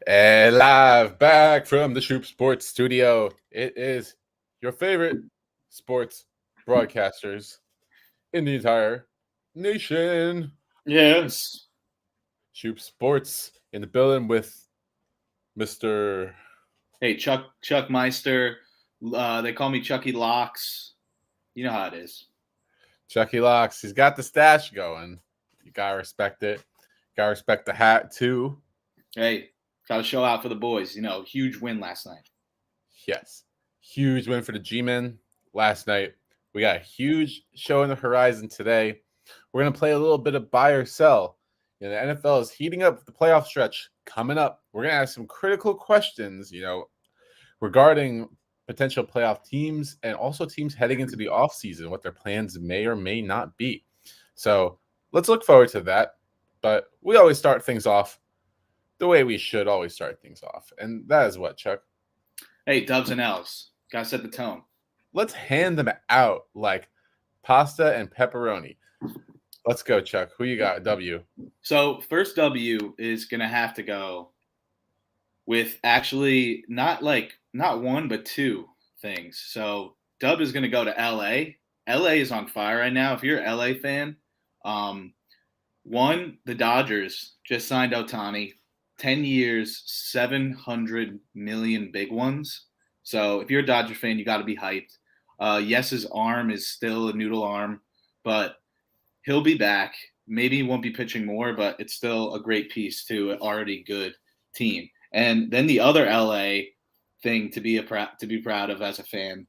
And live back from the Shoop Sports Studio, it is your favorite sports broadcasters in the entire nation. Yes. Shoop Sports in the building with Mr. Hey, Chuck Meister. They call me Chucky Locks. You know how it is. Chucky Locks. He's got the stash going. You gotta respect it. Gotta respect the hat too. Hey, got to show out for the boys. Huge win last night. Yes. Huge win for the G-Men last night. We got a huge show in the horizon today. We're going to play a little bit of buy or sell. The NFL is heating up the playoff stretch coming up. We're going to ask some critical questions, regarding potential playoff teams and also teams heading into the offseason, what their plans may or may not be. So let's look forward to that. But we always start things off the way we should always start things off. And that is what, Chuck? Hey, Dubs and L's. Got to set the tone. Let's hand them out like pasta and pepperoni. Let's go, Chuck. Who you got? W. So, first W is going to have to go with actually not one, but two things. So, Dub is going to go to LA. LA is on fire right now. If you're an LA fan, the Dodgers just signed Ohtani, 10 years, 700 million big ones. So if you're a Dodger fan, you got to be hyped. Yes, his arm is still a noodle arm, but he'll be back. Maybe he won't be pitching more, but it's still a great piece to an already good team. And then the other LA thing to be proud of as a fan,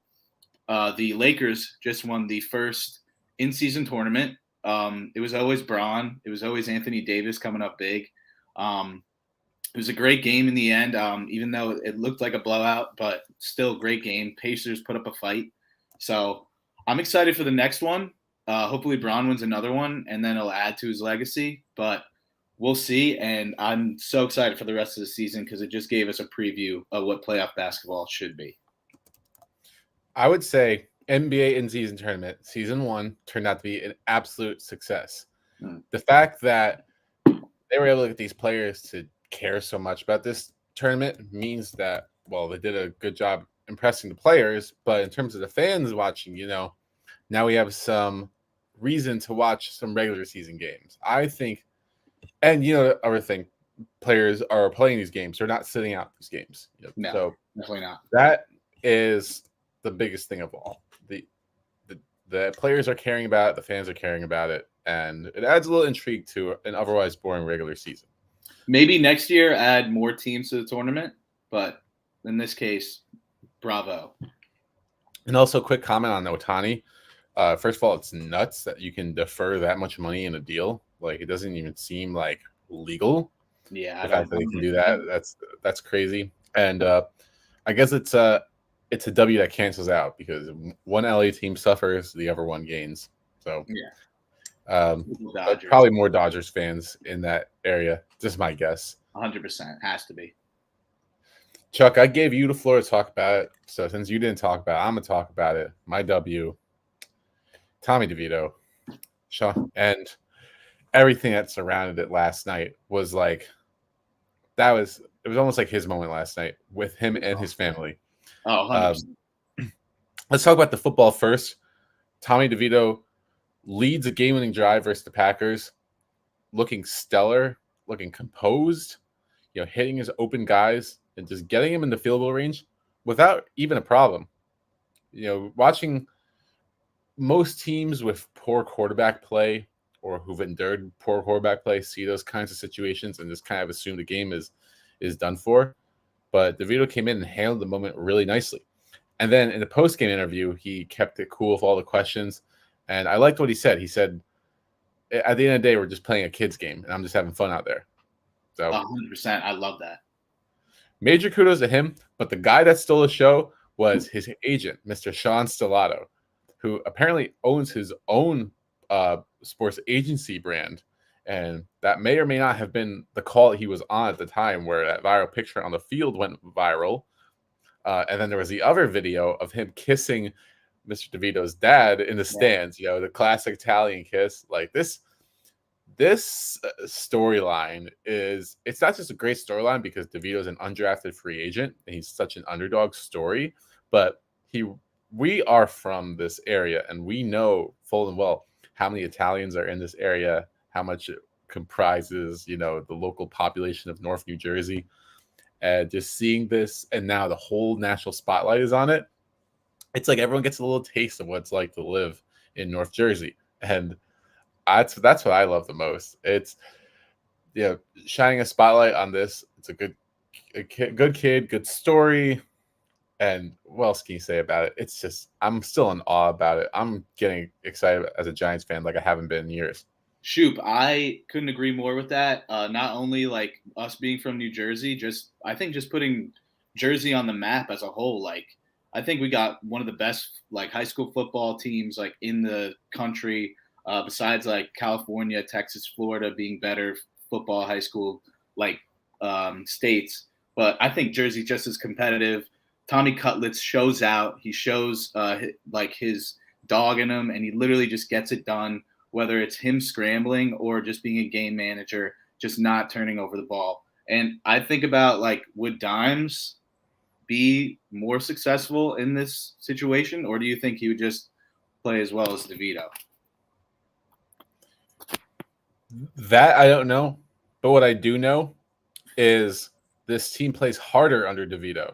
the Lakers just won the first in-season tournament. It was always Braun. It was always Anthony Davis coming up big. It was a great game in the end, even though it looked like a blowout, but still great game. Pacers put up a fight. So I'm excited for the next one. Hopefully Braun wins another one, and then it'll add to his legacy. But we'll see, and I'm so excited for the rest of the season because it just gave us a preview of what playoff basketball should be. I would say NBA in-season tournament, season 1, turned out to be an absolute success. The fact that they were able to get these players to care so much about this tournament means that, well, they did a good job impressing the players, but in terms of the fans watching, now we have some reason to watch some regular season games. I think, and the other thing, players are playing these games. They're not sitting out these games. No, so definitely not. That is the biggest thing of all. The players are caring about it, the fans are caring about it, and it adds a little intrigue to an otherwise boring regular season. Maybe next year add more teams to the tournament, but in this case, bravo. And also, quick comment on Ohtani. First of all, it's nuts that you can defer that much money in a deal. Like, it doesn't even seem like legal. Yeah, the fact that they can do that's crazy. And I guess it's a W that cancels out because one LA team suffers, the other one gains. So yeah, probably more Dodgers fans in that area. Just my guess. 100% has to be. Chuck, I gave you the floor to talk about it. So since you didn't talk about it, I'm gonna talk about it. My W, Tommy DeVito, and everything that surrounded it last night was like it was almost like his moment last night with him and his family. Oh, let's talk about the football first. Tommy DeVito leads a game-winning drive versus the Packers, looking stellar, looking composed, hitting his open guys and just getting him in the field goal range without even a problem. Watching most teams with poor quarterback play or who've endured poor quarterback play see those kinds of situations and just kind of assume the game is done for. But DeVito came in and handled the moment really nicely. And then in the post-game interview, he kept it cool with all the questions. And I liked what he said. He said, at the end of the day, we're just playing a kid's game, and I'm just having fun out there. So 100%. I love that. Major kudos to him. But the guy that stole the show was his agent, Mr. Sean Stellato, who apparently owns his own sports agency brand. And that may or may not have been the call he was on at the time where that viral picture on the field went viral. And then there was the other video of him kissing Mr. DeVito's dad in the stands, the classic Italian kiss. Like this This storyline it's not just a great storyline because DeVito's an undrafted free agent and he's such an underdog story, but he we are from this area and we know full and well how many Italians are in this area, how much it comprises, the local population of North New Jersey. And just seeing this and now the whole national spotlight is on it. It's like everyone gets a little taste of what it's like to live in North Jersey. And that's what I love the most. It's shining a spotlight on this. It's good kid, good story, and what else can you say about it? It's just I'm still in awe about it. I'm getting excited as a Giants fan like I haven't been in years. Shoop, I couldn't agree more with that. Not only like us being from New Jersey, I think just putting Jersey on the map as a whole. Like I think we got one of the best like high school football teams like in the country. Besides like California, Texas, Florida being better football high school like states, but I think Jersey just as competitive. Tommy Cutlets shows out. He shows like his dog in him, and he literally just gets it done whether it's him scrambling or just being a game manager, just not turning over the ball. And I think about like, would Dimes be more successful in this situation, or do you think he would just play as well as DeVito? That I don't know, but what I do know is this team plays harder under DeVito.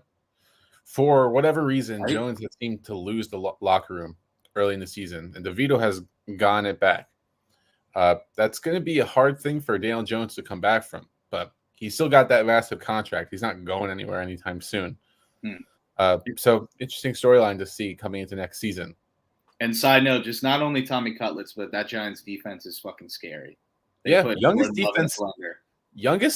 For whatever reason, Right? Jones has seemed to lose the locker room early in the season, and DeVito has gone it back. That's going to be a hard thing for Daniel Jones to come back from, but he's still got that massive contract. He's not going anywhere anytime soon. So interesting storyline to see coming into next season. And side note, just not only Tommy Cutlets, but that Giants defense is fucking scary. They put youngest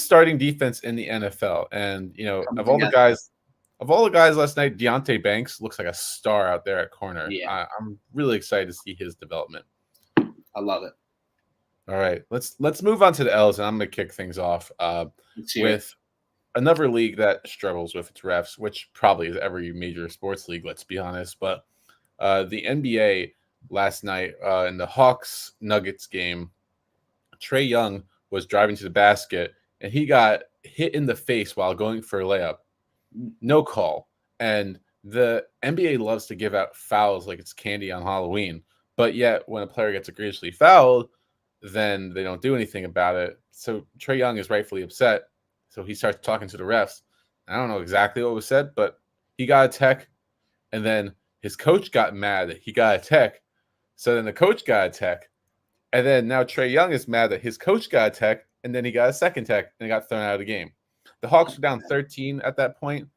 starting defense in the NFL, and of all the guys last night, Deontay Banks looks like a star out there at corner. Yeah. I'm really excited to see his development. I love it. All right, let's move on to the L's, and I'm going to kick things off with another league that struggles with its refs, which probably is every major sports league, let's be honest. But the NBA last night in the Hawks Nuggets game, Trae Young was driving to the basket, and he got hit in the face while going for a layup. No call. And the NBA loves to give out fouls like it's candy on Halloween. But yet, when a player gets egregiously fouled, then they don't do anything about it. So Trae Young is rightfully upset. So he starts talking to the refs. I don't know exactly what was said, but he got a tech. And then his coach got mad that he got a tech. So then the coach got a tech. And then now Trae Young is mad that his coach got a tech. And then he got a second tech and he got thrown out of the game. The Hawks were down 13 at that point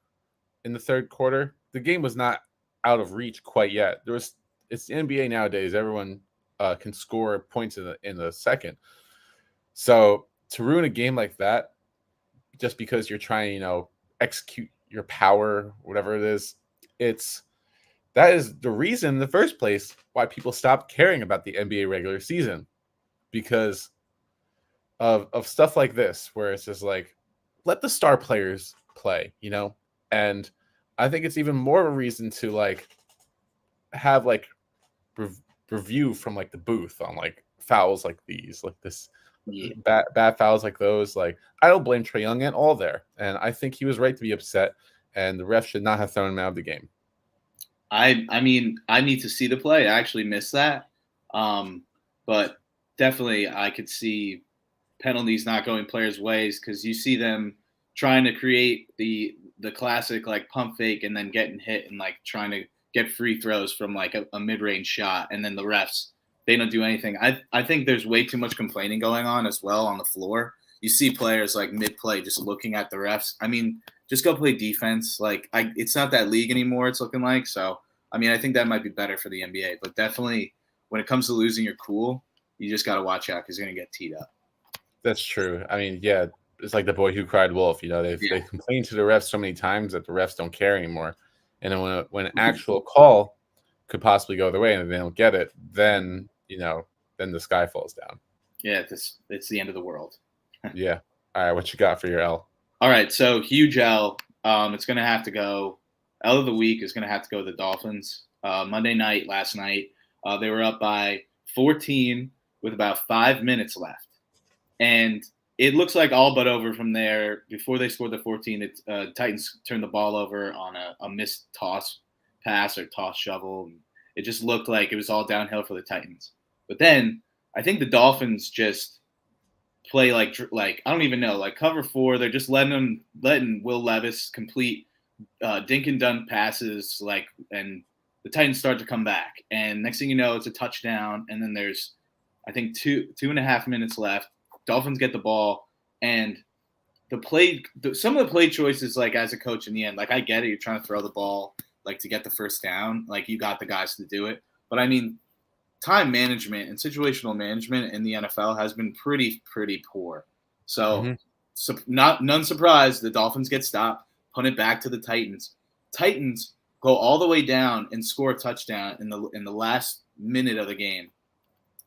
in the third quarter. The game was not out of reach quite yet. It's the NBA nowadays. Everyone can score points in the second. So to ruin a game like that, just because you're trying to, execute your power, whatever it is, that is the reason in the first place why people stopped caring about the NBA regular season, because of stuff like this, where it's just like, let the star players play, and I think it's even more of a reason to like have like review from like the booth on like fouls like these, like this bad fouls like those. Like I don't blame Trae Young at all there, and I think he was right to be upset, and the ref should not have thrown him out of the game. I mean, I need to see the play. I actually missed that, but definitely I could see penalties not going players' ways, because you see them trying to create the classic like pump fake and then getting hit and like trying to get free throws from like a mid-range shot, and then the refs, they don't do anything. I think there's way too much complaining going on as well on the floor. You see players like mid-play just looking at the refs. I mean, just go play defense. Like it's not that league anymore, it's looking like. So I mean, I think that might be better for the NBA, but definitely when it comes to losing your cool, you just got to watch out because you're going to get teed up. That's true. I mean, yeah, it's like the boy who cried wolf. They complain to the refs so many times that the refs don't care anymore. And then when an actual call could possibly go their way and they don't get it, then then the sky falls down. Yeah, it's the end of the world. Yeah. All right, what you got for your L? All right, so huge L. It's going to have to go. L of the week is going to have to go the Dolphins. Monday last night, they were up by 14 with about 5 minutes left. And it looks like all but over from there. Before they scored the 14, Titans turned the ball over on a missed toss pass or toss shovel. It just looked like it was all downhill for the Titans. But then I think the Dolphins just play like I don't even know, like cover four. They're just letting Will Levis complete dink and dunk passes, and the Titans start to come back. And next thing you know, it's a touchdown. And then there's, I think, 2.5 minutes left. Dolphins get the ball, and some of the play choices, like as a coach in the end, like I get it, you're trying to throw the ball like to get the first down, like you got the guys to do it. But I mean, time management and situational management in the NFL has been pretty poor. So, none surprised the Dolphins get stopped, punt it back to the Titans. Titans go all the way down and score a touchdown in the last minute of the game.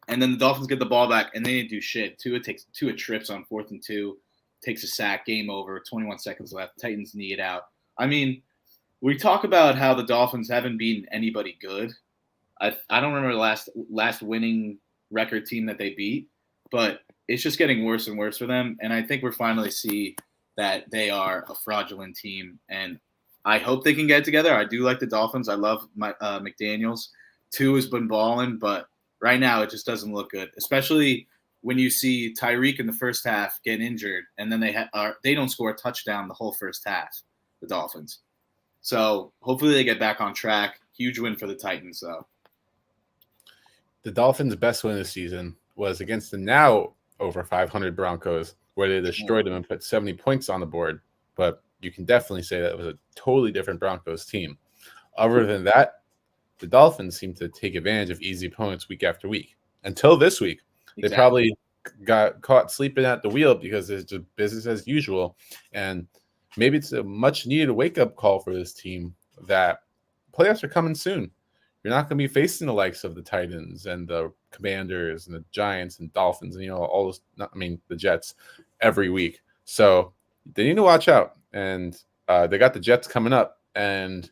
And then the Dolphins get the ball back, and they didn't do shit. Tua trips on 4th and 2, takes a sack, game over, 21 seconds left. Titans knee it out. I mean, we talk about how the Dolphins haven't beaten anybody good. I don't remember the last winning record team that they beat, but it's just getting worse and worse for them. And I think we're finally see that they are a fraudulent team. And I hope they can get it together. I do like the Dolphins. I love McDaniels. Tua has been balling, but right now it just doesn't look good, especially when you see Tyreek in the first half get injured, and then they don't score a touchdown the whole first half, the Dolphins. So hopefully they get back on track. Huge win for the Titans, though. The Dolphins' best win this season was against the now over 500 Broncos, where they destroyed them and put 70 points on the board. But you can definitely say that it was a totally different Broncos team. Other than that, the Dolphins seem to take advantage of easy opponents week after week. Until this week, They probably got caught sleeping at the wheel because it's just business as usual. And maybe it's a much needed wake-up call for this team that playoffs are coming soon. You're not going to be facing the likes of the Titans and the Commanders and the Giants and Dolphins and, all those, the Jets every week. So they need to watch out. And they got the Jets coming up. And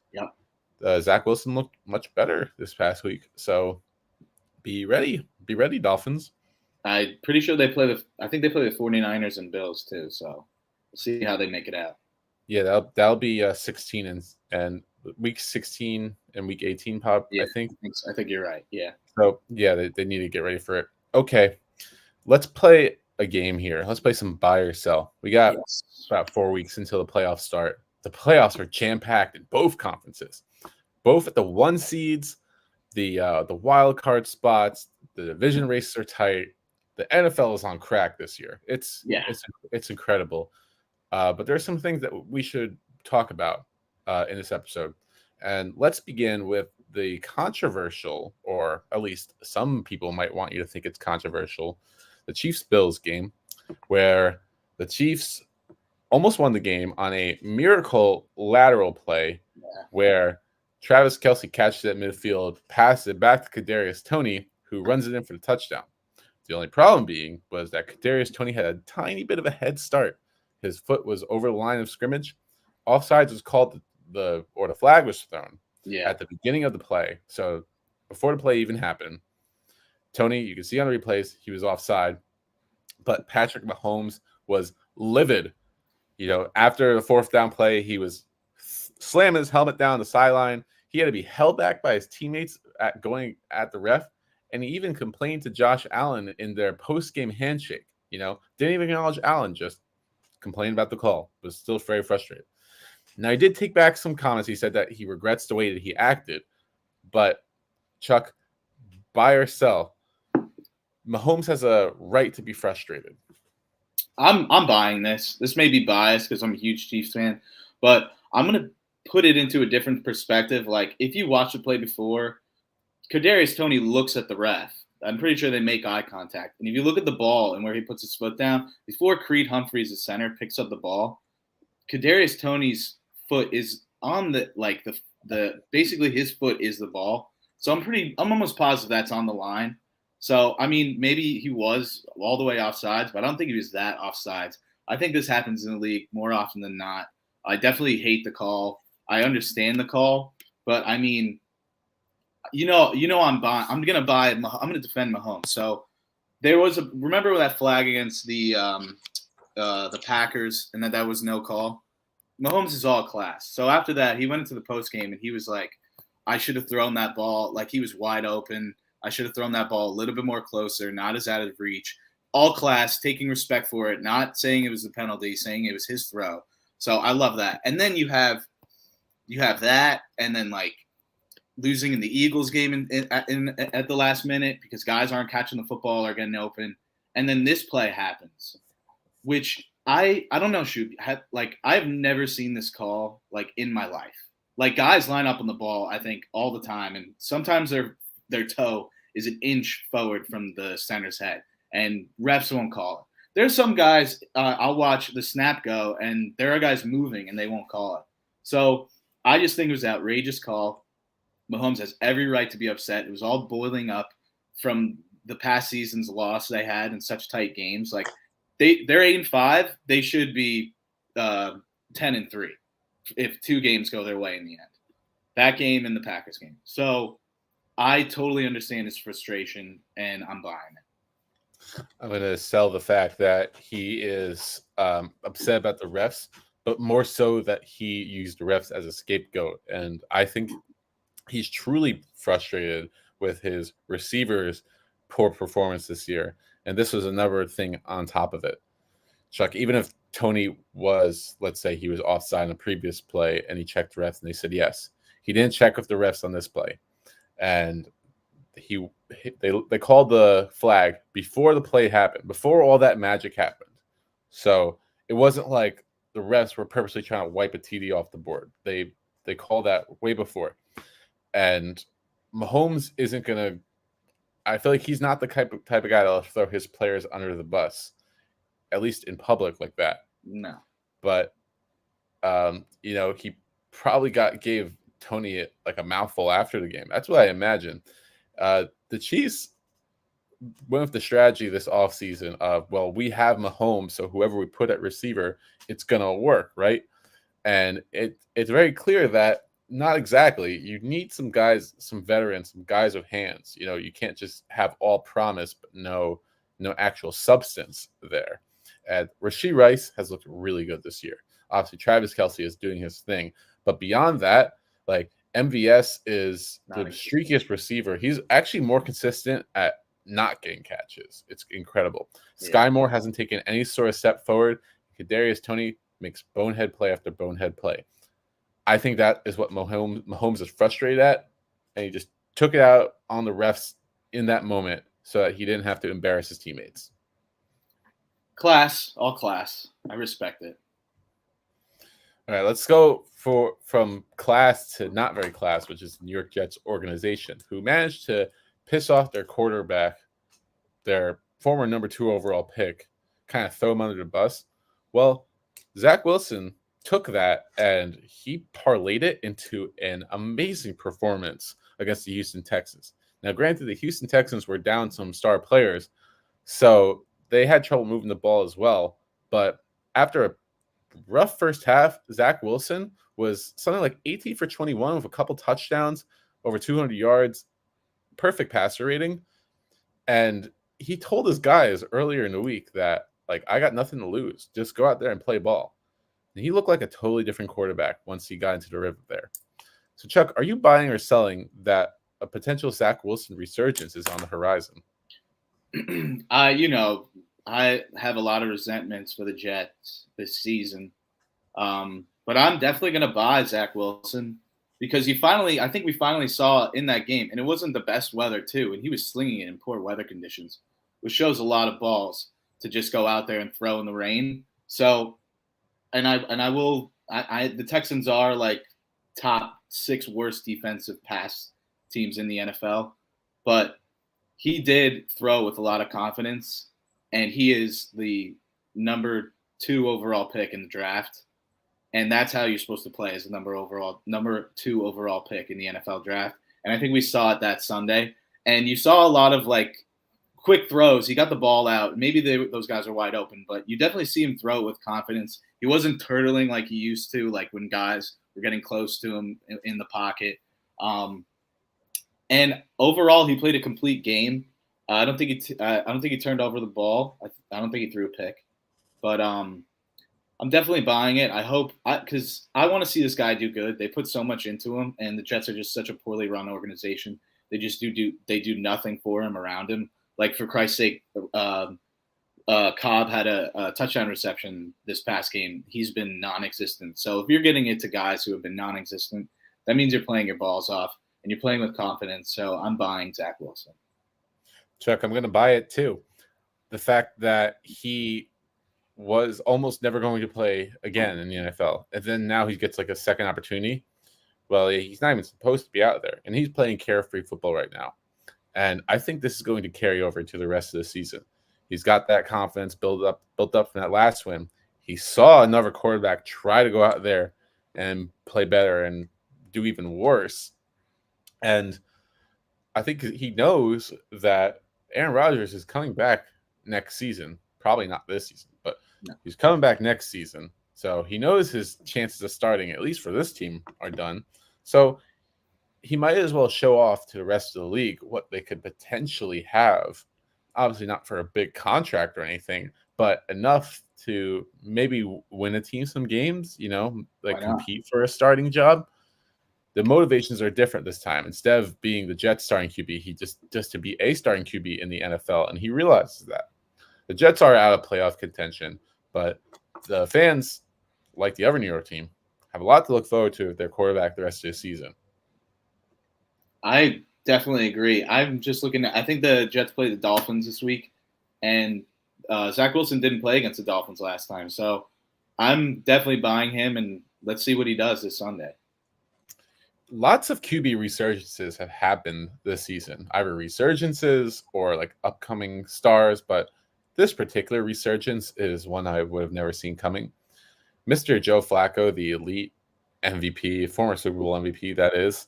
Zach Wilson looked much better this past week. So be ready. Be ready, Dolphins. I'm pretty sure they play I think they play the 49ers and Bills too. So we'll see how they make it out. Yeah, that'll be 16 and week 16 and week 18 pop. Yeah, I think you're right. Yeah. So yeah, they need to get ready for it. Okay, let's play a game here. Let's play some buy or sell. We got about 4 weeks until the playoffs start. The playoffs are jam-packed in both conferences, both at the 1 seeds, the wild card spots. The division races are tight. The NFL is on crack this year. It's incredible. But there are some things that we should talk about in this episode. And let's begin with the controversial, or at least some people might want you to think it's controversial, the Chiefs-Bills game, where the Chiefs almost won the game on a miracle lateral play where Travis Kelce catches it at midfield, passes it back to Kadarius Toney, who runs it in for the touchdown. The only problem being was that Kadarius Toney had a tiny bit of a head start. His foot was over the line of scrimmage. Offsides was called the flag was thrown at the beginning of the play. So before the play even happened, Toney, you can see on the replays, he was offside. But Patrick Mahomes was livid. After the 4th down play, he was slamming his helmet down the sideline. He had to be held back by his teammates going at the ref. And he even complained to Josh Allen in their post-game handshake. Didn't even acknowledge Allen, just complained about the call. Was still very frustrated. Now, he did take back some comments. He said that he regrets the way that he acted. But, Chuck, buy or sell, Mahomes has a right to be frustrated. I'm buying this. This may be biased because I'm a huge Chiefs fan, but I'm going to put it into a different perspective. Like, if you watched the play before, Kadarius Toney looks at the ref. I'm pretty sure they make eye contact. And if you look at the ball and where he puts his foot down, before Creed Humphreys, the center, picks up the ball, Kadarius Toney's foot is on the basically his foot is the ball. So I'm almost positive that's on the line. So, maybe he was all the way offsides, but I don't think he was that offsides. I think this happens in the league more often than not. I definitely hate the call. I understand the call, but I'm going to defend Mahomes. So There was remember that flag against the Packers, and that was no call. Mahomes is all class. So after that, he went into the post game and he was like, "I should have thrown that ball. Like he was wide open. I should have thrown that ball a little bit more closer, not as out of reach." All class, taking respect for it, not saying it was the penalty, saying it was his throw. So I love that. And then you have that, and then like losing in the Eagles game at the last minute because guys aren't catching the football or getting open, and then this play happens, which I don't know, shoot, like I've never seen this call like in my life. Like guys line up on the ball, I think all the time, and sometimes their toe is an inch forward from the center's head, and refs won't call it. There's some guys I'll watch the snap go, and there are guys moving and they won't call it. So I just think it was an outrageous call. Mahomes has every right to be upset. It was all boiling up from the past season's loss they had in such tight games. Like they're 8-5. They should be 10-3 if two games go their way in the end. That game and the Packers game. So I totally understand his frustration, and I'm buying it. I'm going to sell the fact that he is upset about the refs, but more so that he used the refs as a scapegoat. And I think he's truly frustrated with his receivers' poor performance this year. And this was another thing on top of it. Chuck, even if Tony was, let's say he was offside in a previous play and he checked the refs and they said yes, he didn't check with the refs on this play. And they called the flag before the play happened, before all that magic happened. So it wasn't like the refs were purposely trying to wipe a TD off the board. They called that way before. And Mahomes isn't going to – I feel like he's not the type of guy that'll throw his players under the bus, at least in public like that. No. But, he probably gave Tony like a mouthful after the game. That's what I imagine. The Chiefs went with the strategy this offseason of, well, we have Mahomes, so whoever we put at receiver, it's going to work, right? And it's very clear that not exactly. You need some guys, some veterans, some guys with hands. You can't just have all promise, but no actual substance there. And Rashee Rice has looked really good this year. Obviously, Travis Kelce is doing his thing. But beyond that, like MVS is the streakiest receiver. He's actually more consistent at not getting catches. It's incredible. Yeah. Sky Moore hasn't taken any sort of step forward. Kadarius Toney makes bonehead play after bonehead play. I think that is what Mahomes is frustrated at, and he just took it out on the refs in that moment so that he didn't have to embarrass his teammates. Class, all class. I respect it. All right, let's go from class to not very class, which is the New York Jets organization, who managed to piss off their quarterback, their former number 2 overall pick, kind of throw him under the bus. Well, Zach Wilson took that and he parlayed it into an amazing performance against the Houston Texans. Now, granted, the Houston Texans were down some star players, so they had trouble moving the ball as well. But after a rough first half, Zach Wilson was something like 18 for 21 with a couple touchdowns, over 200 yards, perfect passer rating. And he told his guys earlier in the week that, like, I got nothing to lose. Just go out there and play ball. And he looked like a totally different quarterback once he got into the river there. So, Chuck, are you buying or selling that a potential Zach Wilson resurgence is on the horizon? I have a lot of resentments for the Jets this season. But I'm definitely going to buy Zach Wilson because I think we finally saw in that game, and it wasn't the best weather too, and he was slinging it in poor weather conditions, which shows a lot of balls to just go out there and throw in the rain. So, the Texans are like top 6 worst defensive pass teams in the NFL, but he did throw with a lot of confidence, and he is the number 2 overall pick in the draft. And that's how you're supposed to play as a number 2 overall pick in the NFL draft. And I think we saw it that Sunday. And you saw a lot of like quick throws. He got the ball out. Maybe those guys are wide open, but you definitely see him throw with confidence. He wasn't turtling like he used to, like when guys were getting close to him in the pocket. And overall, he played a complete game. I don't think he turned over the ball. I don't think he threw a pick, but I'm definitely buying it. I hope because I want to see this guy do good. They put so much into him, and the Jets are just such a poorly run organization. They just do nothing for him around him. Like for Christ's sake, Cobb had a touchdown reception this past game. He's been non-existent. So if you're getting it to guys who have been non-existent, that means you're playing your balls off and you're playing with confidence. So I'm buying Zach Wilson. Chuck, I'm going to buy it too. The fact that he was almost never going to play again in the NFL, and then now he gets like a second opportunity. Well, he's not even supposed to be out there, and he's playing carefree football right now. And I think this is going to carry over to the rest of the season. He's got that confidence built up from that last win. He saw another quarterback try to go out there and play better and do even worse. And I think he knows that Aaron Rodgers is coming back next season. Probably not this season, but he's coming back next season. So he knows his chances of starting, at least for this team, are done. So he might as well show off to the rest of the league what they could potentially have. Obviously not for a big contract or anything, but enough to maybe win a team some games, like compete for a starting job. The motivations are different this time. Instead of being the Jets starting QB, he just to be a starting QB in the NFL, and he realizes that. The Jets are out of playoff contention, but the fans, like the other New York team, have a lot to look forward to with their quarterback the rest of the season. I definitely agree. I'm just looking at – I think the Jets play the Dolphins this week, and Zach Wilson didn't play against the Dolphins last time. So I'm definitely buying him, and let's see what he does this Sunday. Lots of QB resurgences have happened this season, either resurgences or like upcoming stars, but this particular resurgence is one I would have never seen coming. Mr. Joe Flacco, the elite MVP, former Super Bowl MVP, that is,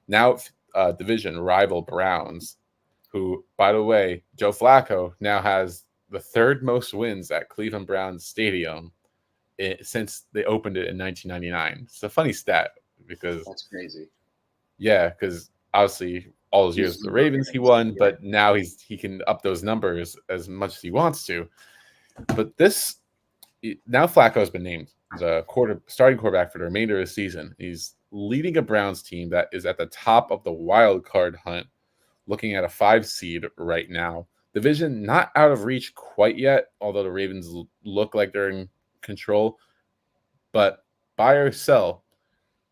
now division rival Browns, who, by the way, Joe Flacco now has the third most wins at Cleveland Browns Stadium since they opened it in 1999. It's a funny stat because that's crazy. Yeah, because obviously all those years with the Ravens he won, but now he can up those numbers as much as he wants to. But now Flacco has been named the starting quarterback for the remainder of the season. He's leading a Browns team that is at the top of the wild card hunt, looking at a 5 seed right now. Division not out of reach quite yet, although the Ravens look like they're in control. But buy or sell,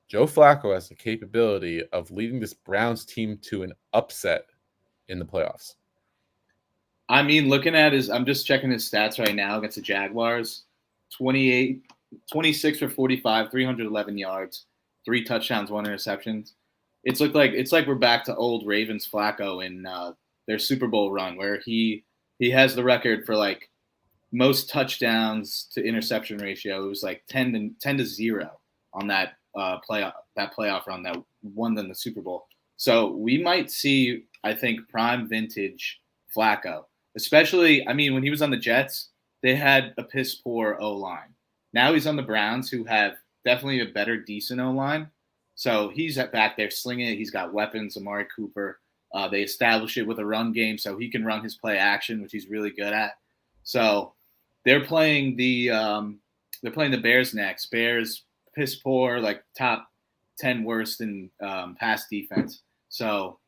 Joe Flacco has the capability of leading this Browns team to an upset in the playoffs. I mean, I'm just checking his stats right now against the Jaguars. 26 for 45, 311 yards, 3 touchdowns, 1 interception. It's like we're back to old Ravens Flacco in their Super Bowl run, where he has the record for like most touchdowns to interception ratio. It was like 10 to 0 on that playoff run that won them the Super Bowl. So we might see, I think, prime vintage Flacco. Especially, I mean, when he was on the Jets, they had a piss poor O-line. Now he's on the Browns, who have definitely a better, decent O-line. So he's back there slinging it. He's got weapons, Amari Cooper. They establish it with a run game, so he can run his play action, which he's really good at. So they're playing the Bears next. Bears piss poor, like top 10 worst in pass defense. So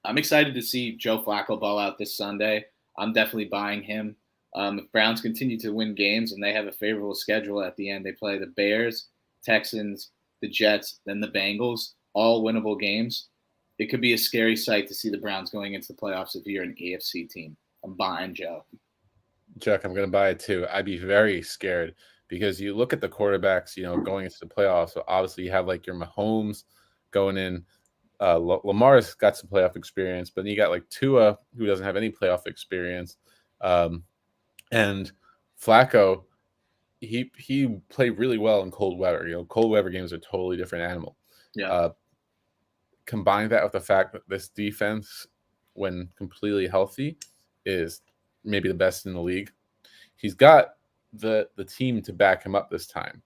I'm excited to see Joe Flacco ball out this Sunday. I'm definitely buying him. If Browns continue to win games and they have a favorable schedule at the end, they play the Bears, Texans, the Jets, then the Bengals, all winnable games. It could be a scary sight to see the Browns going into the playoffs if you're an AFC team. I'm buying Joe. Chuck, I'm going to buy it too. I'd be very scared because you look at the quarterbacks, going into the playoffs. So obviously you have like your Mahomes going in. Lamar's got some playoff experience, but then you got like Tua, who doesn't have any playoff experience. And Flacco, he played really well in cold weather. Cold weather games are a totally different animal. Yeah. Combine that with the fact that this defense, when completely healthy, is maybe the best in the league. He's got the team to back him up this time.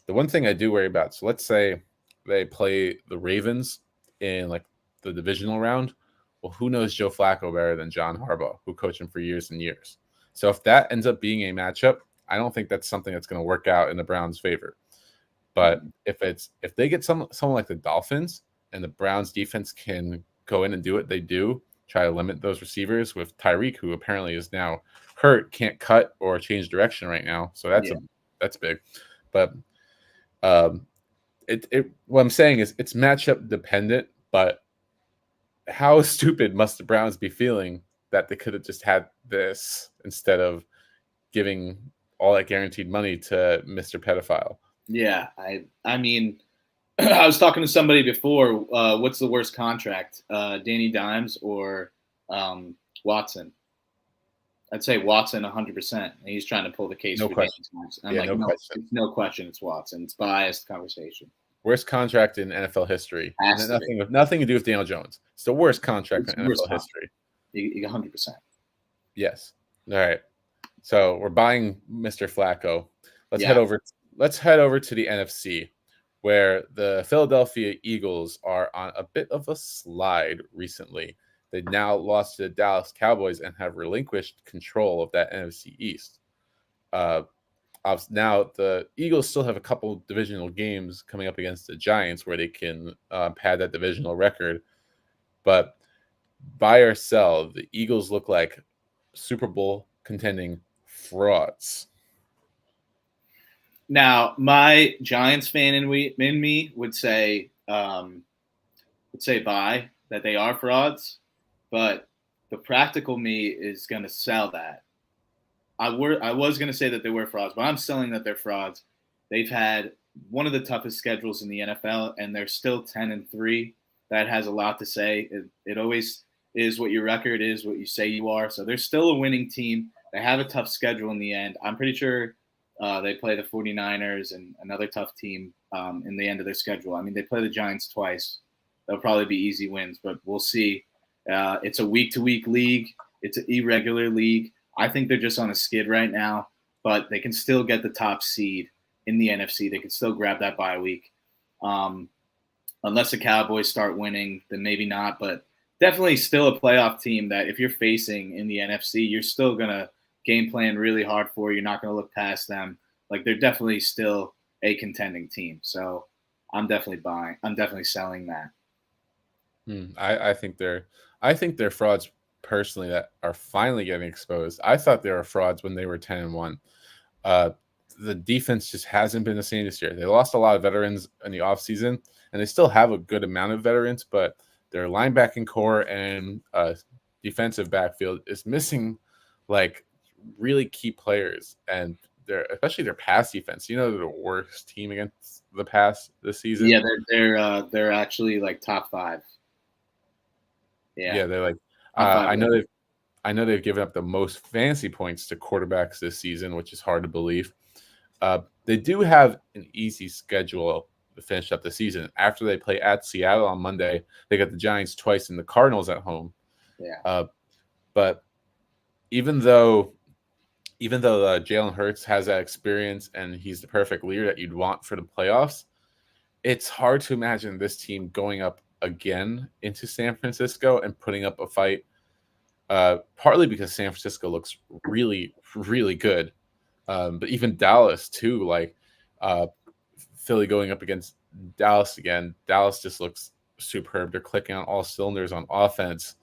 The one thing I do worry about, so let's say they play the Ravens in like the divisional round. Well, who knows Joe Flacco better than John Harbaugh, who coached him for years and years? So if that ends up being a matchup, I don't think that's something that's going to work out in the Browns' favor. But if they get someone like the Dolphins and the Browns defense can go in and do what they do, try to limit those receivers with Tyreek, who apparently is now hurt, can't cut or change direction right now. So that's big. But what I'm saying is it's matchup dependent, but how stupid must the Browns be feeling that they could have just had this instead of giving all that guaranteed money to Mr. Pedophile? Yeah, I mean, I was talking to somebody before. What's the worst contract, Danny Dimes or Watson? I'd say Watson 100%. He's trying to pull the case No for question. Danny Dimes. I'm no question. It's no question. It's Watson. It's biased conversation. Worst contract in NFL history. Nothing to do with Daniel Jones. It's the worst contract in NFL history. 100%. Yes. All right. So we're buying Mr. Flacco. Let's head over to the NFC, where the Philadelphia Eagles are on a bit of a slide recently. They now lost to the Dallas Cowboys and have relinquished control of that NFC East. Now the Eagles still have a couple divisional games coming up against the Giants where they can pad that divisional record. But buy or sell, the Eagles look like Super Bowl contending frauds. Now, my Giants fan in me would say buy, that they are frauds, but the practical me is going to sell that. I was going to say that they were frauds, but I'm selling that they're frauds. They've had one of the toughest schedules in the NFL, and they're still 10-3. That has a lot to say. It always is what your record is, what you say you are. So they're still a winning team. They have a tough schedule in the end. I'm pretty sure they play the 49ers and another tough team in the end of their schedule. I mean, they play the Giants twice. They'll probably be easy wins, but we'll see. It's a week-to-week league. It's an irregular league. I think they're just on a skid right now, but they can still get the top seed in the NFC. They can still grab that bye week. Unless the Cowboys start winning, then maybe not, but definitely still a playoff team that if you're facing in the NFC, you're still going to game plan really hard for. You're not going to look past them. Like, they're definitely still a contending team. So I'm definitely buying. I'm definitely selling that. I think they're frauds personally that are finally getting exposed. I thought they were frauds when they were 10-1. The defense just hasn't been the same this year. They lost a lot of veterans in the offseason, and they still have a good amount of veterans, but their linebacking core and defensive backfield is missing like really key players, and especially their pass defense. You know, they're the worst team against the pass this season. Yeah, they're actually like top 5. Yeah, they're like I know they've given up the most fantasy points to quarterbacks this season, which is hard to believe. They do have an easy schedule to finish up the season. After they play at Seattle on Monday, they got the Giants twice and the Cardinals at home. Yeah. But even though Jalen Hurts has that experience and he's the perfect leader that you'd want for the playoffs, it's hard to imagine this team going up again into San Francisco and putting up a fight. Partly because San Francisco looks really, really good. But even Dallas too, like Philly going up against Dallas again. Dallas just looks superb. They're clicking on all cylinders on offense,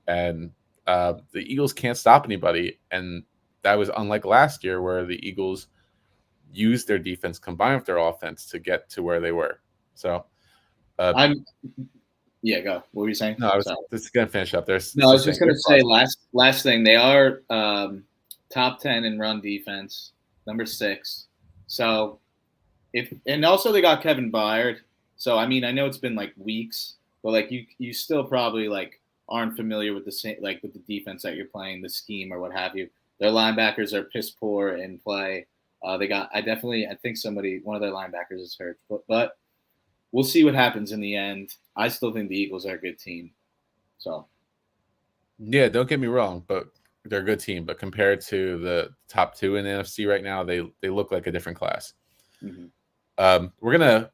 and the Eagles can't stop anybody. And that was unlike last year where the Eagles used their defense combined with their offense to get to where they were. So go. What were you saying? No, I was just gonna finish up. I was just gonna say last thing. They are top 10 in run defense, number 6. So and also they got Kevin Byard. So I mean, I know it's been like weeks, but like you still probably like aren't familiar with with the defense that you're playing, the scheme or what have you. Their linebackers are piss poor in play. I think one of their linebackers is hurt, but we'll see what happens in the end. I still think the Eagles are a good team. So, yeah, don't get me wrong, but they're a good team. But compared to the top 2 in the NFC right now, they look like a different class. Mm-hmm. We're gonna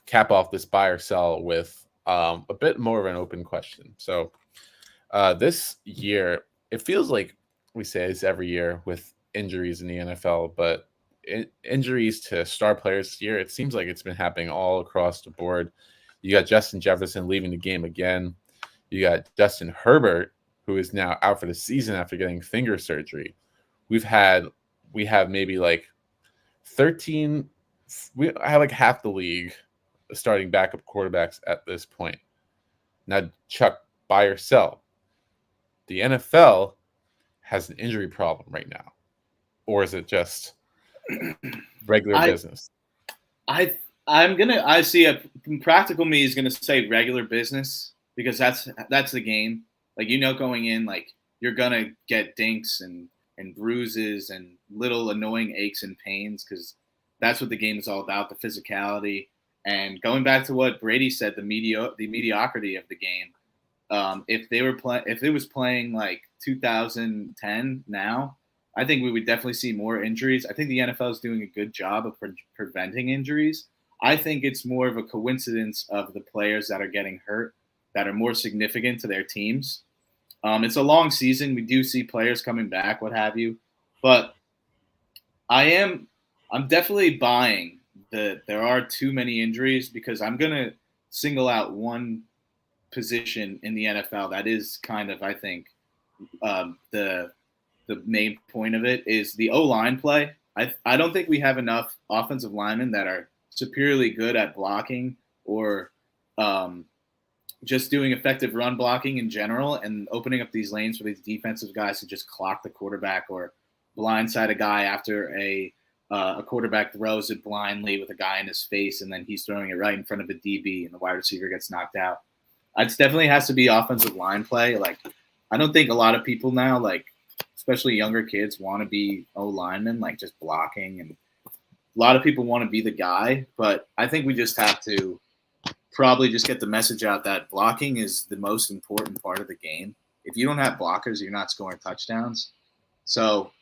cap off this buy or sell with a bit more of an open question. So, This year, it feels like we say this every year with injuries in the NFL, but injuries to star players this year, it seems like it's been happening all across the board. You got Justin Jefferson leaving the game again. You got Justin Herbert, who is now out for the season after getting finger surgery. We've had we have maybe like 13. I have like half the league starting backup quarterbacks at this point. Now, Chuck, buy or sell? The NFL has an injury problem right now, or is it just regular I business? I see a practical me is gonna say regular business because that's the game. Like going in, like you're gonna get dinks and bruises and little annoying aches and pains because that's what the game is all about, the physicality. And going back to what Brady said, the mediocrity of the game. If it was playing like 2010 now, I think we would definitely see more injuries. I think the NFL is doing a good job of preventing injuries. I think it's more of a coincidence of the players that are getting hurt that are more significant to their teams. It's a long season. We do see players coming back, what have you, but I am I'm definitely buying that there are too many injuries because I'm gonna single out one position in the NFL that is kind of, I think, the main point of it is the O line play. I don't think we have enough offensive linemen that are superiorly good at blocking or um, just doing effective run blocking in general and opening up these lanes for these defensive guys to just clock the quarterback or blindside a guy after a quarterback throws it blindly with a guy in his face and then he's throwing it right in front of a DB and the wide receiver gets knocked out. It definitely has to be offensive line play. Like, I don't think a lot of people now, like, especially younger kids, want to be O linemen, like just blocking. And a lot of people want to be the guy. But I think we just have to probably just get the message out that blocking is the most important part of the game. If you don't have blockers, you're not scoring touchdowns. So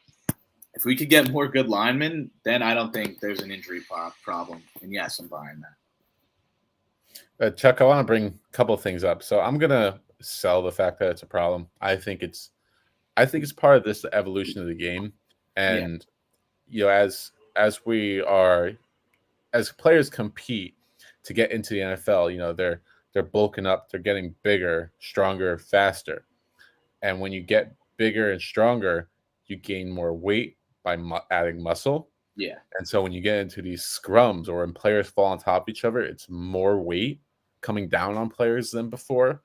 if we could get more good linemen, then I don't think there's an injury problem. And yes, I'm buying that. Chuck, I want to bring a couple of things up. So I'm gonna sell the fact that it's a problem. I think it's part of this evolution of the game, Yeah. and as we are as players compete to get into the NFL, they're bulking up, they're getting bigger, stronger, faster, and when you get bigger and stronger, you gain more weight by adding muscle. Yeah. And so when you get into these scrums or when players fall on top of each other, it's more weight coming down on players than before.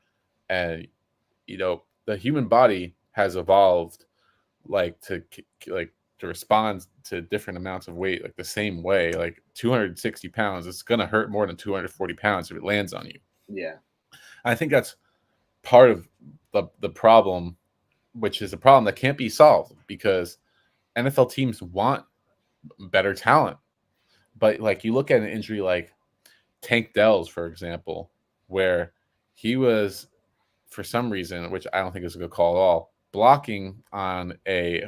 And the human body has evolved like like to respond to different amounts of weight like the same way. Like 260 pounds, it's gonna hurt more than 240 pounds if it lands on you. Yeah. I think that's part of the problem, which is a problem that can't be solved because NFL teams want better talent. But like you look at an injury like Tank Dell's, for example, where he was, for some reason, which I don't think is a good call at all, blocking on a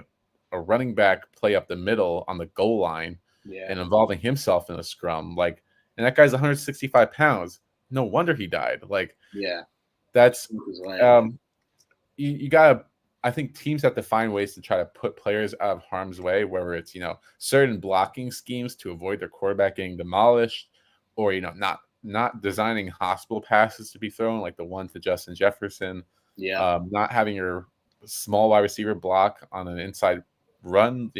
running back play up the middle on the goal line Yeah. and involving himself in a scrum. Like, and that guy's 165 pounds. No wonder he died. Like, Yeah. that's His leg. um, you gotta. I think teams have to find ways to try to put players out of harm's way, whether it's certain blocking schemes to avoid their quarterback getting demolished, or not designing hospital passes to be thrown like the one to Justin Jefferson, Yeah. not having your small wide receiver block on an inside run,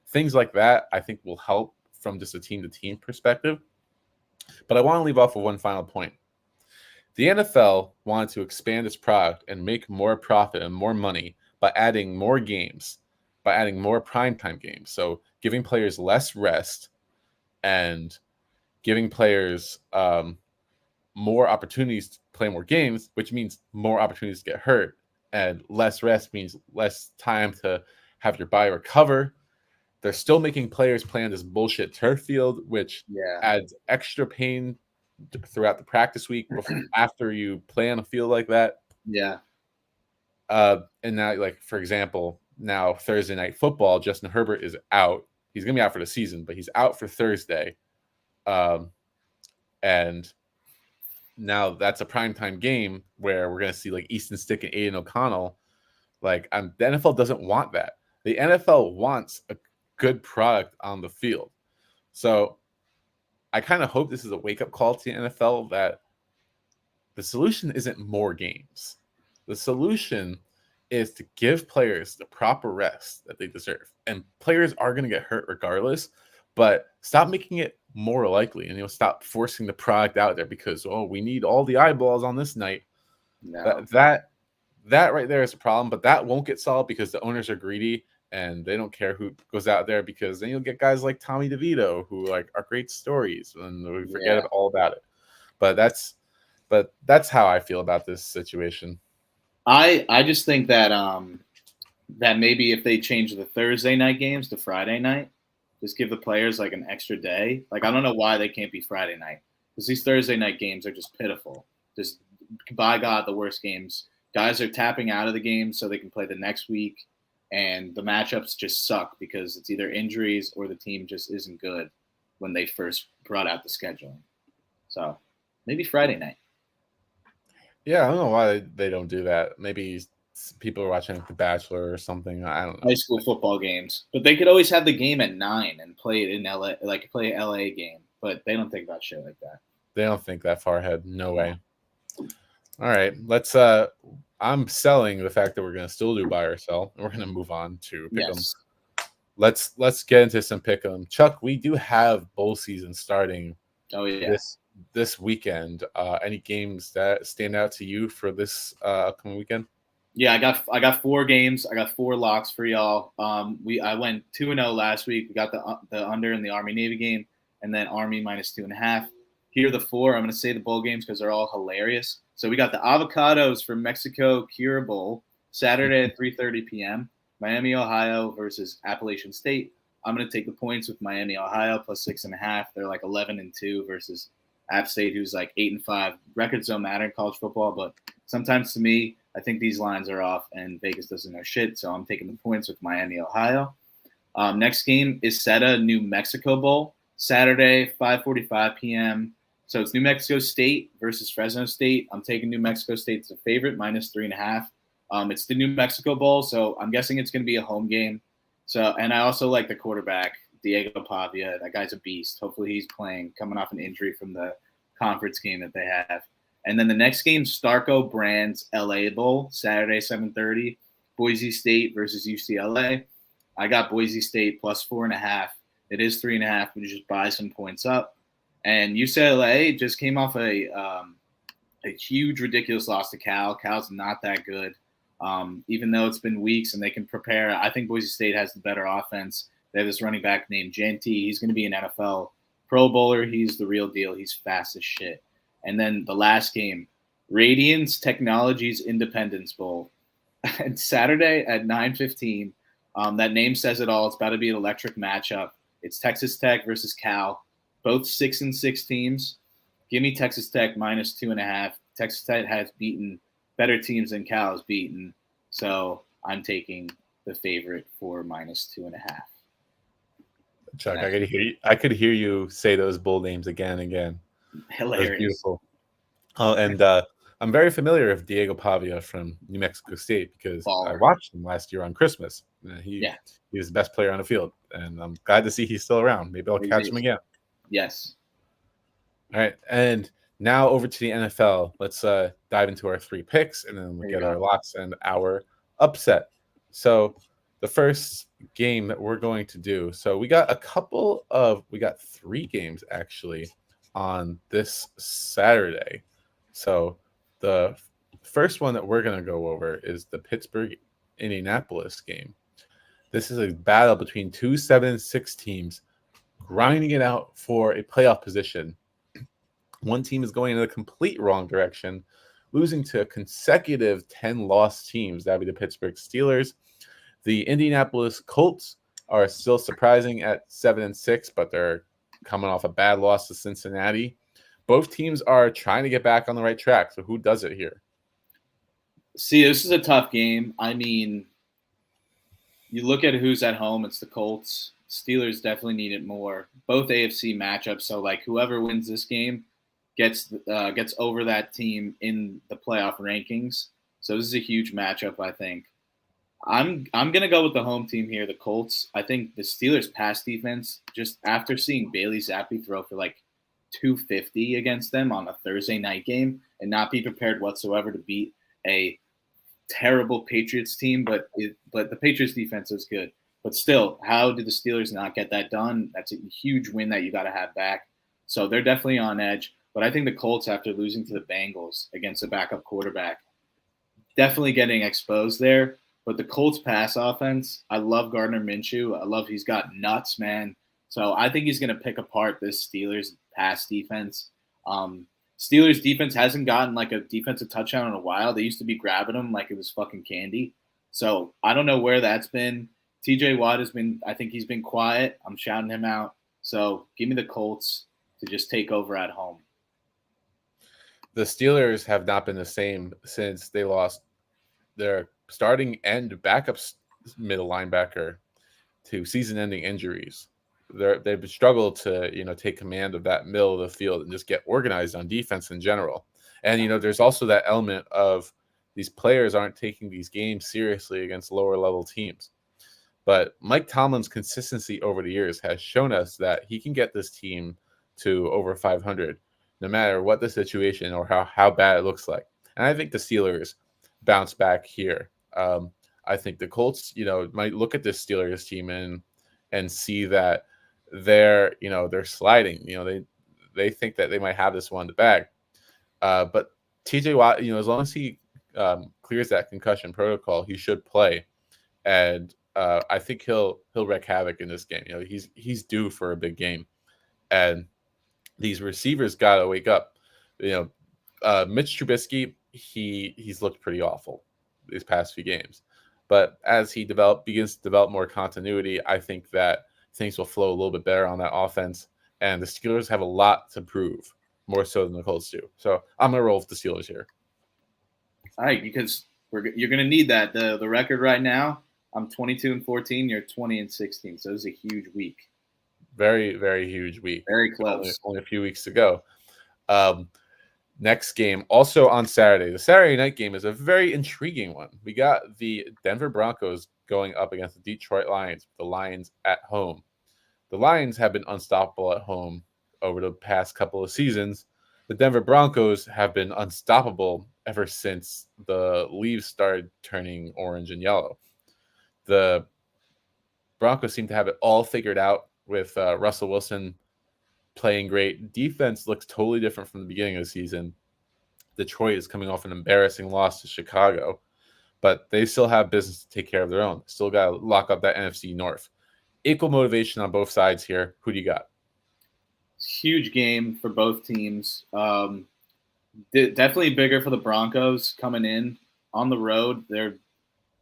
things like that. I think will help from just a team to team perspective. But I want to leave off with one final point. The NFL wanted to expand its product and make more profit and more money by adding more games, by adding more primetime games. So giving players less rest and giving players more opportunities to play more games, which means more opportunities to get hurt. And less rest means less time to have your body recover. They're still making players play on this bullshit turf field, which Yeah. adds extra pain throughout the practice week after you play on a field like that. Yeah. And now, like for example, now Thursday night football, Justin Herbert is out. He's gonna be out for the season, but he's out for Thursday. And Now that's a primetime game where we're going to see like Easton Stick and Aiden O'Connell. Like, the NFL doesn't want that. The NFL wants a good product on the field. So I kind of hope this is a wake up call to the NFL that the solution isn't more games. The solution is to give players the proper rest that they deserve. And players are going to get hurt regardless, but stop making it more likely and stop forcing the product out there because we need all the eyeballs on this night. No. That right there is a problem, but that won't get solved because the owners are greedy and they don't care who goes out there, because then you'll get guys like Tommy DeVito who like are great stories and we forget all about it. But that's how I feel about this situation. I just think that that maybe if they change the Thursday night games to Friday night, just give the players like an extra day. Like I don't know why they can't be Friday night, because these Thursday night games are just pitiful. Just by God, the worst games. Guys are tapping out of the game so they can play the next week, and the matchups just suck because it's either injuries or the team just isn't good when they first brought out the scheduling. So maybe Friday night. Yeah, I don't know why they don't do that. Maybe people are watching like The Bachelor or something. I don't know. High school football games, but they could always have the game at 9 and play it in LA, like play an LA game. But they don't think about shit like that. They don't think that far ahead. No way. All right, let's. I'm selling the fact that we're going to still do buy or sell, and we're going to move on to pick 'em. Yes. Let's get into some pick 'em. Chuck, we do have bowl season starting. Oh yeah. This weekend. Any games that stand out to you for this upcoming weekend? Yeah, I got 4 games. I got 4 locks for y'all. I went 2-0 last week. We got the under in the Army Navy game, and then Army -2.5. Here are the 4. I'm going to say the bowl games because they're all hilarious. So we got the Avocados from Mexico Cure Bowl Saturday at 3:30 p.m. Miami, Ohio versus Appalachian State. I'm going to take the points with Miami, Ohio +6.5. They're like 11-2 versus App State, who's like 8-5. Records don't matter in college football, but sometimes to me, I think these lines are off, and Vegas doesn't know shit. So I'm taking the points with Miami, Ohio. Next game is SETA New Mexico Bowl, Saturday, 5:45 p.m. So it's New Mexico State versus Fresno State. I'm taking New Mexico State as a favorite, -3.5. It's the New Mexico Bowl, so I'm guessing it's going to be a home game. So, and I also like the quarterback, Diego Pavia. That guy's a beast. Hopefully he's playing, coming off an injury from the conference game that they have. And then the next game, Starco Brands LA Bowl, Saturday, 7:30, Boise State versus UCLA. I got Boise State +4.5. It is 3.5, but you just buy some points up. And UCLA just came off a huge, ridiculous loss to Cal. Cal's not that good, even though it's been weeks and they can prepare. I think Boise State has the better offense. They have this running back named Genty. He's going to be an NFL Pro Bowler. He's the real deal. He's fast as shit. And then the last game, Radiance Technologies Independence Bowl. And Saturday at 9:15. That name says it all. It's about to be an electric matchup. It's Texas Tech versus Cal. Both 6-6 teams. Give me Texas Tech -2.5. Texas Tech has beaten better teams than Cal has beaten. So I'm taking the favorite for -2.5. Chuck, I could hear you say those bowl names again and again. Hilarious. That's beautiful. Oh, and I'm very familiar with Diego Pavia from New Mexico State because I watched him last year on Christmas. He was the best player on the field, and I'm glad to see he's still around. Maybe I'll catch him again. Yes. All right, and now over to the NFL. Let's dive into our 3 picks, and then we'll get our locks and our upset. So the first game that we're going to do. So we got 3 games actually on this Saturday. So the first one that we're going to go over is the Pittsburgh-Indianapolis game. This is a battle between 2 7-6 teams grinding it out for a playoff position. One team is going in the complete wrong direction, losing to consecutive 10-loss teams. That would be the Pittsburgh Steelers. The Indianapolis Colts are still surprising at 7-6, but they're coming off a bad loss to Cincinnati. Both teams are trying to get back on the right track. So who does it here? See, this is a tough game. I mean, you look at who's at home, it's the Colts. Steelers definitely need it more. Both AFC matchups. So, like, whoever wins this game gets over that team in the playoff rankings. So this is a huge matchup, I think. I'm gonna go with the home team here, the Colts. I think the Steelers' pass defense, just after seeing Bailey Zappi throw for like 250 against them on a Thursday night game and not be prepared whatsoever to beat a terrible Patriots team, but the Patriots defense is good. But still, how do the Steelers not get that done? That's a huge win that you got to have back. So they're definitely on edge. But I think the Colts, after losing to the Bengals against a backup quarterback, definitely getting exposed there. But the Colts pass offense, I love Gardner Minshew. I love he's got nuts, man. So I think he's going to pick apart this Steelers pass defense. Um, Steelers defense hasn't gotten like a defensive touchdown in a while. They used to be grabbing them like it was fucking candy. So I don't know where that's been. TJ Watt has been, I think he's been quiet. I'm shouting him out. So give me the Colts to just take over at home. The Steelers have not been the same since they lost their starting and backup middle linebacker to season-ending injuries. They've struggled to take command of that middle of the field and just get organized on defense in general. And there's also that element of these players aren't taking these games seriously against lower level teams. But Mike Tomlin's consistency over the years has shown us that he can get this team to over 500, no matter what the situation or how bad it looks like. And I think the Steelers bounce back here. I think the Colts, might look at this Steelers team and see that they're sliding. They think that they might have this one in the bag. But TJ Watt, as long as he clears that concussion protocol, he should play. And I think he'll wreak havoc in this game. He's due for a big game, and these receivers got to wake up. Mitch Trubisky, he's looked pretty awful these past few games, but as he begins to develop more continuity, I think that things will flow a little bit better on that offense. And the Steelers have a lot to prove, more so than the Colts do. So I'm gonna roll with the Steelers here. All right, because you're gonna need that. The record right now, I'm 22-14. You're 20-16. So this is a huge week. Very, very huge week. Very close. Only a few weeks to go. Next game, also on Saturday. The Saturday night game is a very intriguing one. We got the Denver Broncos going up against the Detroit Lions. The Lions at home. The Lions have been unstoppable at home over the past couple of seasons. The Denver Broncos have been unstoppable ever since the leaves started turning orange and yellow. The Broncos seem to have it all figured out with Russell Wilson playing great. Defense looks totally different from the beginning of the season. Detroit is coming off an embarrassing loss to Chicago, but they still have business to take care of their own. Still got to lock up that NFC North. Equal motivation on both sides here. Who do you got? Huge game for both teams. Definitely bigger for the Broncos coming in on the road. They're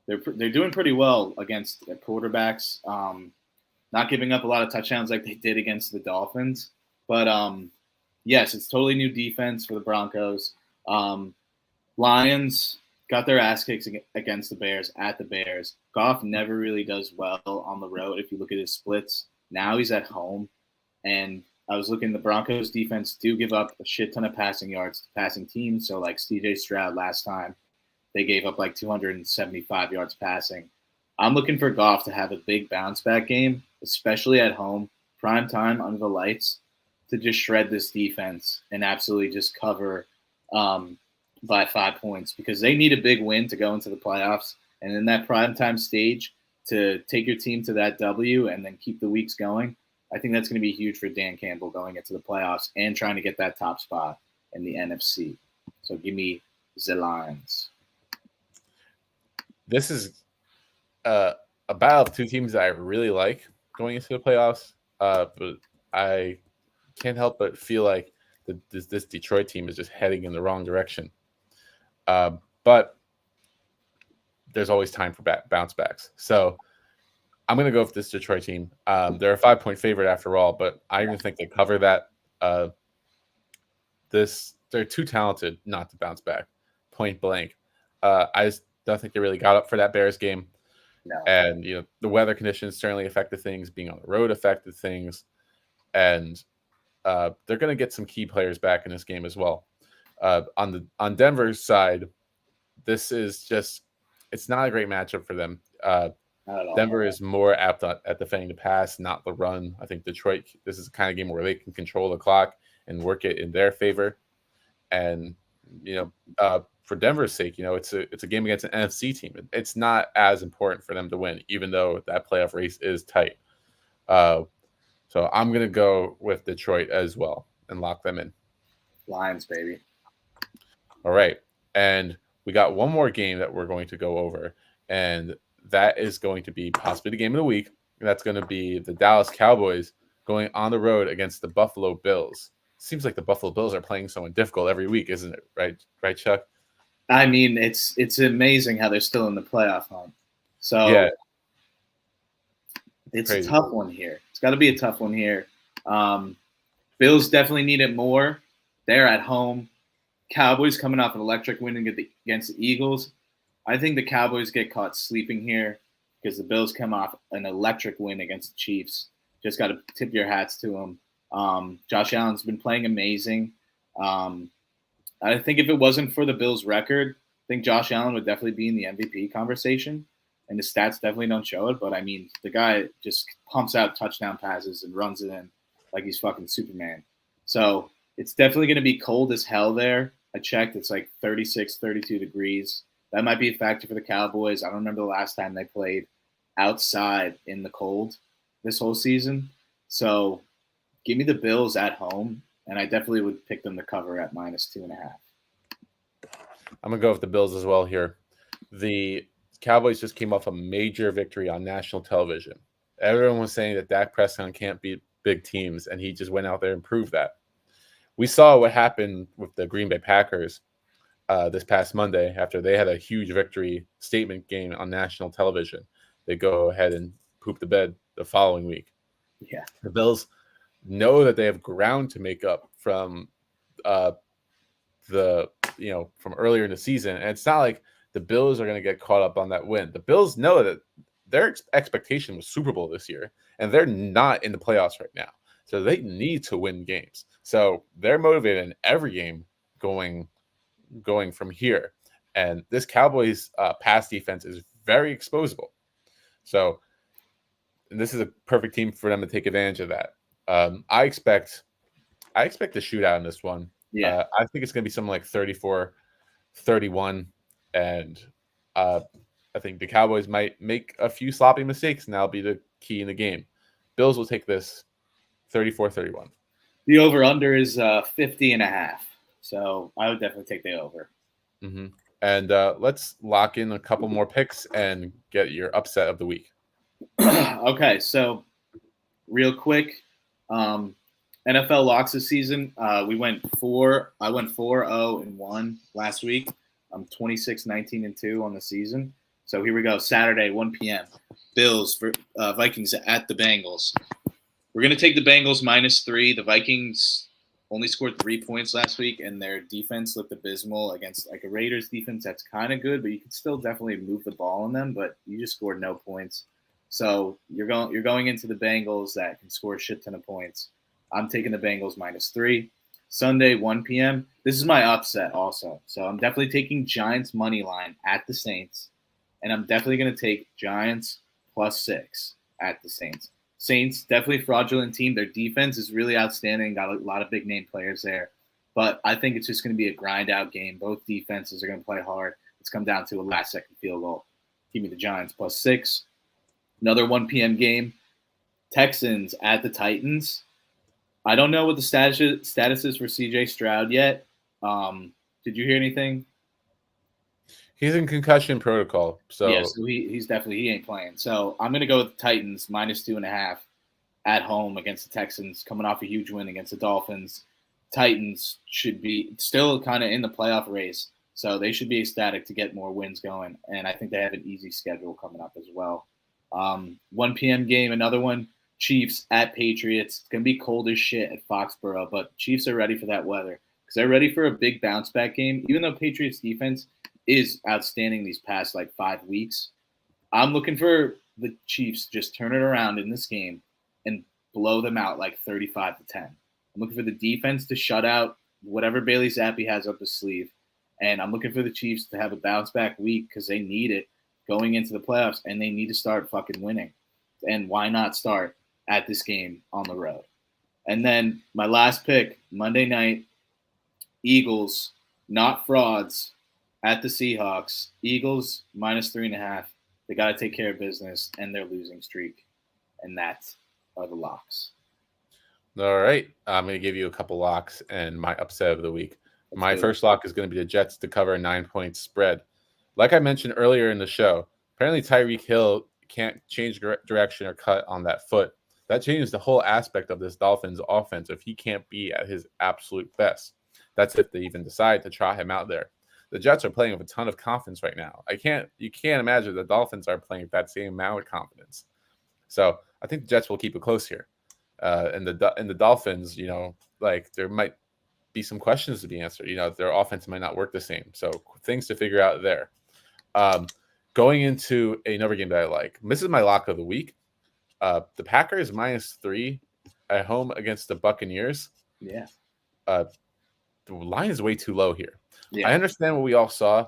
doing pretty well against quarterbacks. Not giving up a lot of touchdowns like they did against the Dolphins. But, yes, it's totally new defense for the Broncos. Lions got their ass kicked against the Bears at the Bears. Goff never really does well on the road if you look at his splits. Now he's at home. And I was looking, the Broncos defense do give up a shit ton of passing yards to passing teams. So, like C.J. Stroud last time, they gave up like 275 yards passing. I'm looking for Goff to have a big bounce back game, especially at home, prime time under the lights, to just shred this defense and absolutely just cover by 5 points, because they need a big win to go into the playoffs. And in that primetime stage, to take your team to that W and then keep the weeks going, I think that's going to be huge for Dan Campbell going into the playoffs and trying to get that top spot in the NFC. So give me the Lions. This is a battle of two teams that I really like going into the playoffs, but I can't help but feel like this Detroit team is just heading in the wrong direction. But there's always time for bounce backs. So I'm going to go with this Detroit team. They're a 5-point favorite after all, but I even think they cover that. They're too talented not to bounce back, point blank. I just don't think they really got up for that Bears game. No. And the weather conditions certainly affected things. Being on the road affected things, and they're going to get some key players back in this game as well. On Denver's side, this is just it's not a great matchup for them. Not at all. Denver is more apt at defending the pass, not the run. I think Detroit, this is the kind of game where they can control the clock and work it in their favor. And for Denver's sake, it's a game against an NFC team. It's not as important for them to win, even though that playoff race is tight. So I'm gonna go with Detroit as well and lock them in. Lions, baby. All right, and we got one more game that we're going to go over, and that is going to be possibly the game of the week. That's going to be the Dallas Cowboys going on the road against the Buffalo Bills. Seems like the Buffalo Bills are playing someone difficult every week, isn't it? Right, Chuck? I mean, it's amazing how they're still in the playoff hunt. So yeah, it's crazy. a tough one here. It's got to be a tough one here. Bills definitely need it more. They're at home. Cowboys coming off an electric win against the Eagles. I think the Cowboys get caught sleeping here because the Bills come off an electric win against the Chiefs. Just got to tip your hats to them. Josh Allen's been playing amazing. I think if it wasn't for the Bills' record, I think Josh Allen would definitely be in the MVP conversation. And the stats definitely don't show it. But, I mean, the guy just pumps out touchdown passes and runs it in like he's fucking Superman. So it's definitely going to be cold as hell there. I checked. It's like 36, 32 degrees. That might be a factor for the Cowboys. I don't remember the last time they played outside in the cold this whole season. So give me the Bills at home, and I definitely would pick them to cover at -2.5. I'm going to go with the Bills as well here. The Cowboys just came off a major victory on national television. Everyone was saying that Dak Prescott can't beat big teams, and he just went out there and proved that. We saw what happened with the Green Bay Packers this past Monday after they had a huge victory statement game on national television. They go ahead and poop the bed the following week. Yeah. The Bills know that they have ground to make up from from earlier in the season, and it's not like the Bills are going to get caught up on that win. The Bills know that their expectation was Super Bowl this year, and they're not in the playoffs right now. So they need to win games. So they're motivated in every game going from here. And this Cowboys pass defense is very exposable. So this is a perfect team for them to take advantage of that. I expect a shootout in this one. Yeah. I think it's going to be something like 34-31. And I think the Cowboys might make a few sloppy mistakes, and that'll be the key in the game. Bills will take this 34-31. The over-under is 50.5. So I would definitely take the over. Mm-hmm. And let's lock in a couple more picks and get your upset of the week. Okay, so real quick, NFL locks this season. I went 4-0-1 last week. I'm 26-19-2 on the season. So here we go. Saturday, 1 p.m. Bills for Vikings at the Bengals. We're gonna take the Bengals -3. The Vikings only scored 3 points last week, and their defense looked abysmal against like a Raiders defense that's kind of good, but you can still definitely move the ball on them. But you just scored no points. So you're going into the Bengals that can score a shit ton of points. I'm taking the Bengals -3. Sunday, 1 p.m. This is my upset also. So I'm definitely taking Giants money line at the Saints. And I'm definitely going to take Giants +6 at the Saints. Saints, definitely fraudulent team. Their defense is really outstanding. Got a lot of big name players there. But I think it's just going to be a grind out game. Both defenses are going to play hard. It's come down to a last second field goal. Give me the Giants +6. Another 1 p.m. game. Texans at the Titans. I don't know what the status is for CJ Stroud yet. Did you hear anything? He's in concussion protocol. So yeah, so he's definitely he ain't playing. So I'm gonna go with the Titans -2.5 at home against the Texans, coming off a huge win against the Dolphins. Titans should be still kind of in the playoff race, so they should be ecstatic to get more wins going. And I think they have an easy schedule coming up as well. 1 p.m. game, another one. Chiefs at Patriots. It's gonna be cold as shit at Foxborough, but Chiefs are ready for that weather because they're ready for a big bounce back game. Even though Patriots defense is outstanding these past like 5 weeks, I'm looking for the Chiefs just turn it around in this game and blow them out like 35-10. I'm looking for the defense to shut out whatever Bailey Zappi has up his sleeve. And I'm looking for the Chiefs to have a bounce back week because they need it going into the playoffs, and they need to start fucking winning. And why not start at this game on the road? And then my last pick, Monday night, Eagles, not frauds, at the Seahawks. Eagles -3.5. They got to take care of business, and their losing streak. And that are the locks. All right. I'm going to give you a couple locks and my upset of the week. My first lock is going to be the Jets to cover a 9-point spread. Like I mentioned earlier in the show, apparently Tyreek Hill can't change direction or cut on that foot. That changes the whole aspect of this Dolphins offense if he can't be at his absolute best. That's if they even decide to try him out there. The Jets are playing with a ton of confidence right now. You can't imagine the Dolphins are playing with that same amount of confidence. So I think the Jets will keep it close here. And the Dolphins, like there might be some questions to be answered. Their offense might not work the same. So things to figure out there. Going into another game that I like. This is my lock of the week. The Packers -3 at home against the Buccaneers. Yeah. The line is way too low here. Yeah. I understand what we all saw.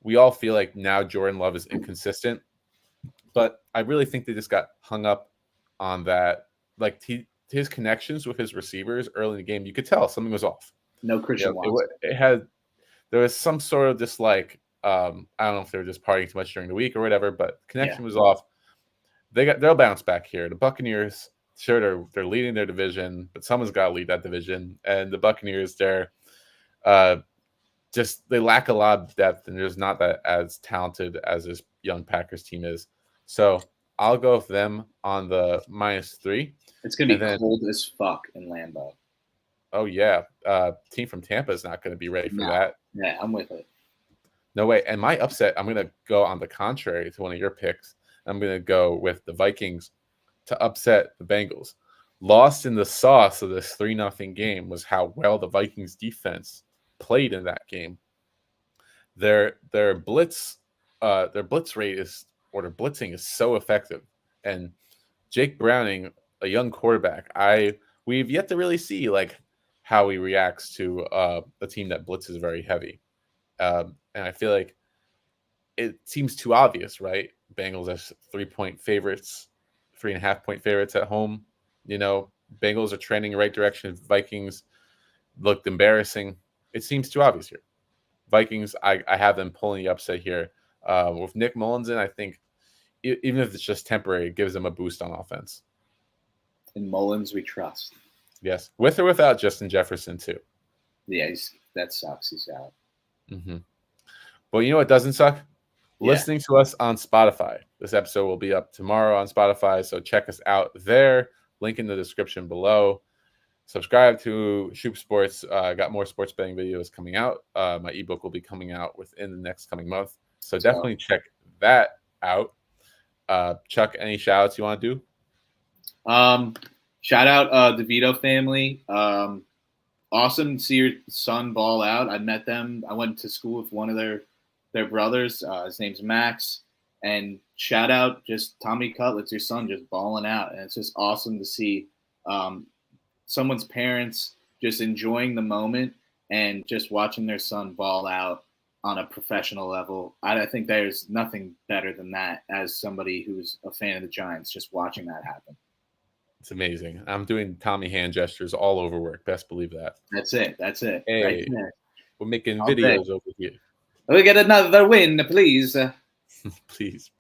We all feel like now Jordan Love is inconsistent, but I really think they just got hung up on that. Like his connections with his receivers early in the game, you could tell something was off. No Christian Watson. There was some sort of just like I don't know if they were just partying too much during the week or whatever, but connection was off. They'll bounce back here. The Buccaneers, sure, they're leading their division, but someone's got to lead that division. And the Buccaneers, they lack a lot of depth, and there's not that as talented as this young Packers team is. So I'll go with them on the -3. It's gonna be cold as fuck in Lambeau. Oh yeah, team from Tampa is not going to be ready for that. Yeah, I'm with it. No way. And my upset, I'm going to go on the contrary to one of your picks. I'm going to go with the Vikings to upset the Bengals. Lost in the sauce of this 3-0 game was how well the Vikings defense played in that game. Their blitz rate their blitzing is so effective. And Jake Browning, a young quarterback, we've yet to really see like how he reacts to a team that blitzes very heavy. And I feel like it seems too obvious, right? Bengals are 3-point favorites, 3.5-point favorites at home. Bengals are trending in the right direction. Vikings looked embarrassing. It seems too obvious here. Vikings, I have them pulling the upset here. With Nick Mullins in, I think even if it's just temporary, it gives them a boost on offense. In Mullins, we trust. Yes, with or without Justin Jefferson too. Yeah, that sucks. He's out. Mm-hmm. But you know what doesn't suck? Yeah. Listening to us on Spotify. This episode will be up tomorrow on Spotify, so check us out there. Link in the description below. Subscribe to Shoop Sports. Got more sports betting videos coming out. My ebook will be coming out within the next coming month, so definitely check that out. Chuck, any shout outs you want to do? Shout out DeVito family. Awesome to see your son ball out. I met them. I went to school with one of their brothers. His name's Max. And shout out just Tommy Cutlets, your son, just balling out. And it's just awesome to see someone's parents just enjoying the moment and just watching their son ball out on a professional level. I think there's nothing better than that as somebody who's a fan of the Giants, just watching that happen. It's amazing. I'm doing Tommy hand gestures all over work. Best believe that. That's it. Hey, right there. We're making videos over here. We get another win, please. Please,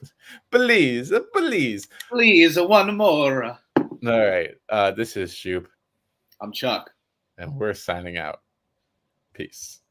one more. All right. This is Shoop. I'm Chuck. And we're signing out. Peace.